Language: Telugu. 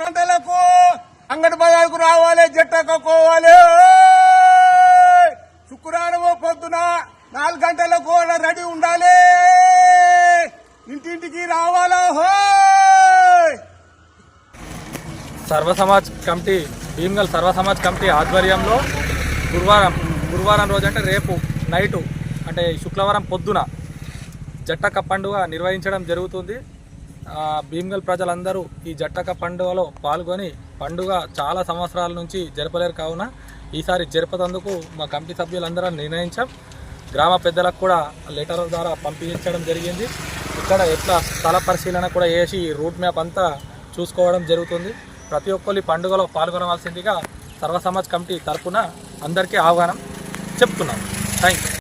గంటలకు అంగడి బజార్కు రావాలి, జట్టకపోవాలి. శుక్రవారం పొద్దున 4 గంటలకు రెడీ ఉండాలి, ఇంటింటికి రావాలా. సర్వసమాజ్ కమిటీ భీమ్గల్ సర్వసమాజ్ కమిటీ ఆధ్వర్యంలో గురువారం రోజు అంటే రేపు నైటు అంటే శుక్రవారం పొద్దున జట్టక పండుగ నిర్వహించడం జరుగుతుంది. భీమ్గల్ ప్రజలందరూ ఈ జట్టక పండుగలో పాల్గొని పండుగ చాలా సంవత్సరాల నుంచి జరపలేరు కావున ఈసారి జరపతందుకు మా కమిటీ సభ్యులందరం నిర్ణయించాం. గ్రామ పెద్దలకు కూడా లెటర్ ద్వారా పంపించడం జరిగింది. ఇక్కడ ఎట్లా స్థల పరిశీలన కూడా చేసి రూట్ మ్యాప్ అంతా చూసుకోవడం జరుగుతుంది. ప్రతి ఒక్కరు ఈ పండుగలో పాల్గొనవలసిందిగా సర్వసమాజ్ కమిటీ తరఫున అందరికీ ఆహ్వానం చెప్తున్నాం. Thank you.